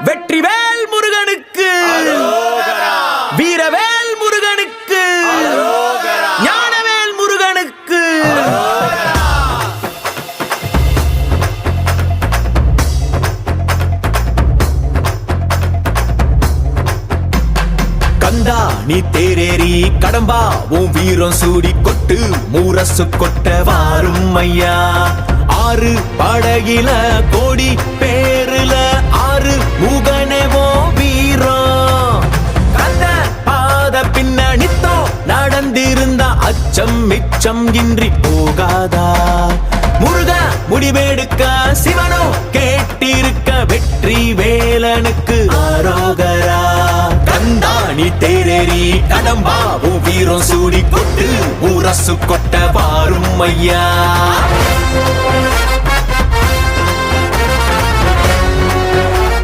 வெற்றிவேல் முருகனுக்கு, வீரவேல் முருகனுக்கு, ஞானவேல் முருகனுக்கு. கந்தா நீ தேரேறி கடம்பா உன் வீரம் சூடி கொட்டு மூரசு கொட்ட வாரும் ஐயா. ஆறு படகில கோடி பேருல ஆறு முகனேவோ வீரம். கந்த பாத பின்னணித்தோ நடந்திருந்த அச்சம் மிச்சம் இன்றி போகாதா. முருக முடிவெடுக்க சிவனோ கேட்டிருக்க வெற்றி வேலனுக்கு ஆரோகரா. கந்தாணி தேரேறி கடம்பாவும் வீரம் சூடி கொட்டு ஊரசு கொட்ட வாரும் ஐயா.